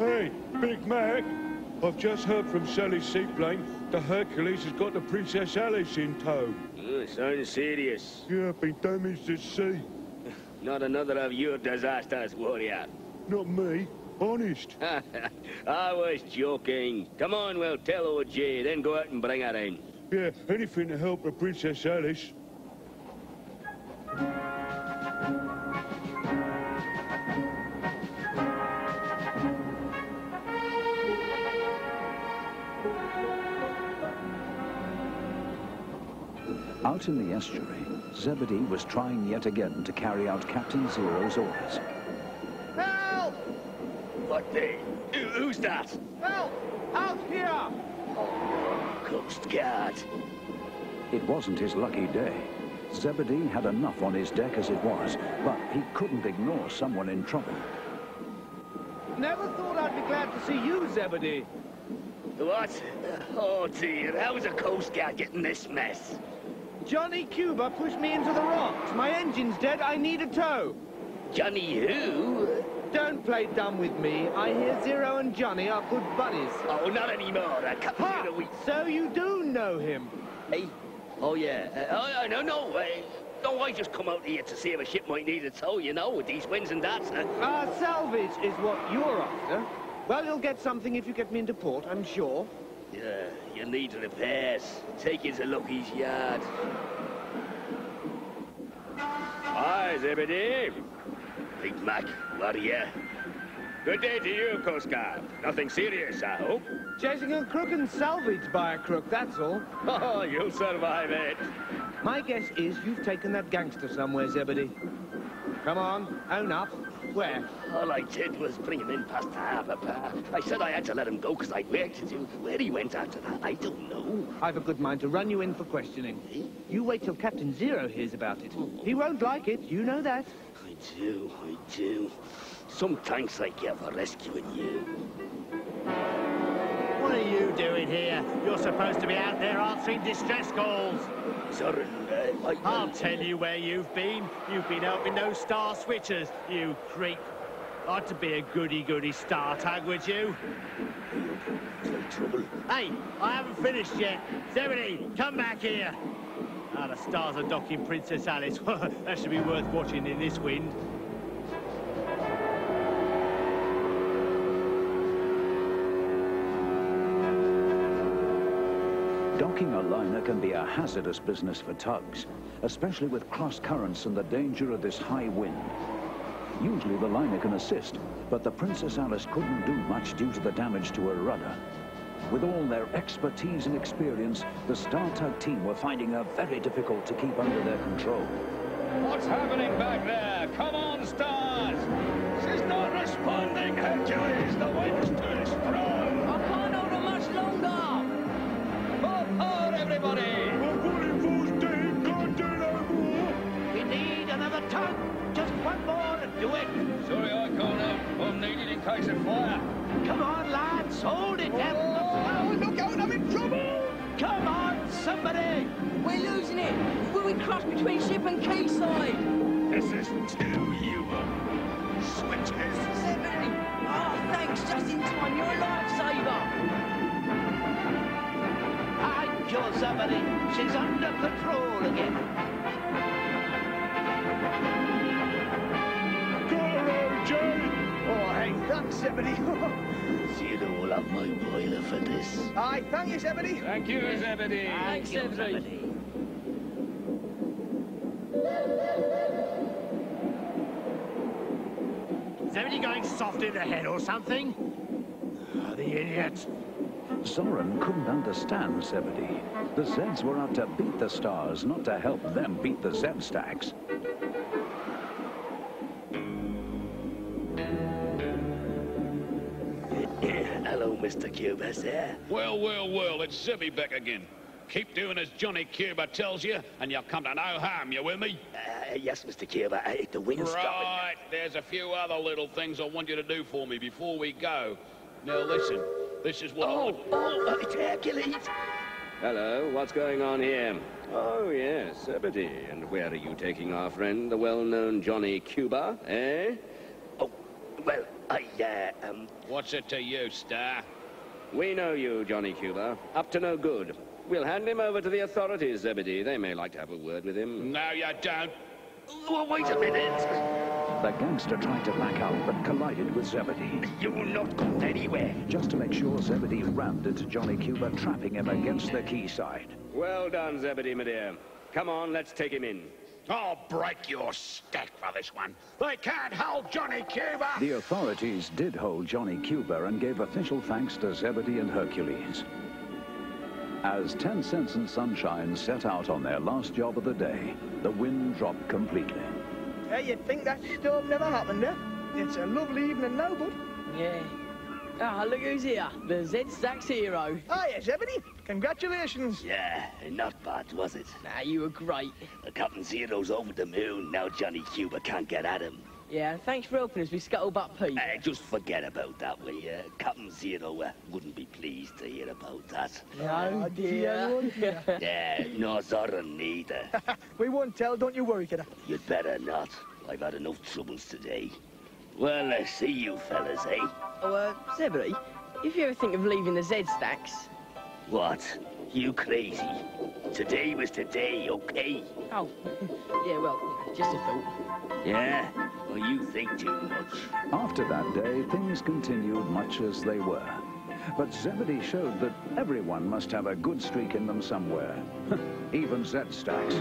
Hey, Big Mac. I've just heard from Sally's seaplane the Hercules has got the Princess Alice in tow. Oh, sounds serious. Yeah, been damaged at sea. Not another of your disasters, warrior. Not me. Honest. I was joking. Come on, we'll tell old Jay, then go out and bring her in. Yeah, anything to help the Princess Alice. Out in the estuary, Zebedee was trying yet again to carry out Captain Zero's orders. Help! What the? Who's that? Help! Out here! Oh, Coast Guard. It wasn't his lucky day. Zebedee had enough on his deck as it was, but he couldn't ignore someone in trouble. Never thought I'd be glad to see you, Zebedee. What? Oh, dear. How's a Coast Guard getting this mess? Johnny Cuba pushed me into the rocks. My engine's dead. I need a tow. Johnny who? Don't play dumb with me. I hear Zero and Johnny are good buddies. Oh, not anymore. Ha! So you do know him? Hey? Oh, yeah. No, I just come out here to see if a ship might need a tow, you know, with these winds and that. Salvage is what you're after. Well, you'll get something if you get me into port, I'm sure. Yeah, you need repairs. Take you to Lucky's yard. Hi, Zebedee. Big Mac, warrior. Good day to you, Coast Guard. Nothing serious, I hope. Chasing a crook and salvaged by a crook, that's all. Oh, you'll survive it. My guess is you've taken that gangster somewhere, Zebedee. Come on, own up. Where? All I did was bring him in past the harbour bar. I said I had to let him go because I'd work to do. Where he went after that, I don't know. I've a good mind to run you in for questioning. You wait till Captain Zero hears about it. He won't like it, you know that. I do. Some thanks I get for rescuing you. What are you doing here? You're supposed to be out there answering distress calls. Sorry, I'll tell you where you've been. You've been helping those star switchers, you creep. Ought to be a goody-goody star tag, would you? Trouble. Hey, I haven't finished yet. Zebedee, come back here. Ah, the stars are docking Princess Alice. That should be worth watching in this wind. Docking a liner can be a hazardous business for tugs, especially with cross currents and the danger of this high wind. Usually the liner can assist, but the Princess Alice couldn't do much due to the damage to her rudder. With all their expertise and experience, the Star Tug team were finding her very difficult to keep under their control. What's happening back there? Come on, Stars! She's not responding, Hercules! The wind's too strong! I can't hold her much longer! Pull, everybody! We need another tug. Just one more and do it. Sorry I can't help. I'm needed in case of fire. Come on, lads. Hold it down. Oh, look out, I'm in trouble! Come on, somebody. We're losing it! Will we crash between ship and quayside? This is too human. Switches! Zebedee! Oh, thanks, just in time. You're a lifesaver! Thank you, somebody. She's under control again. Go on, Jay! Oh, hey, thanks, Zebedee. Zero will have my boiler for this. Aye, thank you, Zebedee. Thank you, Zebedee. Thanks, Zebedee. Zebedee going soft in the head or something? Oh, the idiot. Zoran couldn't understand Zebedee. The Zeds were out to beat the Stars, not to help them beat the Zed stacks. Hello, Mr. Cuba, sir. Well, it's Zebby back again. Keep doing as Johnny Cuba tells you, and you'll come to no harm, you with me? Yes, Mr. Cuba, the wind's stopping. Right, there's a few other little things I want you to do for me before we go. Now listen, this is what it's Hercules. Hello, what's going on here? Oh, yes, Zebedee. And where are you taking our friend, the well-known Johnny Cuba, eh? Oh, Well, What's it to you, Star? we know you, Johnny Cuba. Up to no good. We'll hand him over to the authorities, Zebedee. They may like to have a word with him. No, you don't. Oh, wait a minute. The gangster tried to back out, but collided with Zebedee. You will not go anywhere. Just to make sure, Zebedee rammed into Johnny Cuba, trapping him against the quayside. Well done, Zebedee, my dear. Come on, let's take him in. I'll break your stack for this one. They can't hold Johnny Cuba. The authorities did hold Johnny Cuba and gave official thanks to Zebedee and Hercules. As 10 Cents and Sunshine set out on their last job of the day, the wind dropped completely. Hey, you'd think that storm never happened, eh? It's a lovely evening now, bud. Yeah. Ah, look who's here. The Z-Stacks hero. Ah, yes, Zebedee. Congratulations. Yeah, not bad, was it? Nah, you were great. Captain Zero's over the moon. Now Johnny Cuba can't get at him. Yeah, and thanks for helping us with Scuttlebutt Pete. Just forget about that, will you? Captain Zero wouldn't be pleased to hear about that. Oh, dear. Yeah, no, Zoran neither. We won't tell, don't you worry, kidder. You'd better not. I've had enough troubles today. Well, see you fellas, eh? Oh, Zebedee, if you ever think of leaving the Z-Stacks... What? You crazy? Today was today, okay? Oh, yeah, well, just a thought. Yeah? Well, you think too much. After that day, things continued much as they were. But Zebedee showed that everyone must have a good streak in them somewhere. Even Z-Stacks.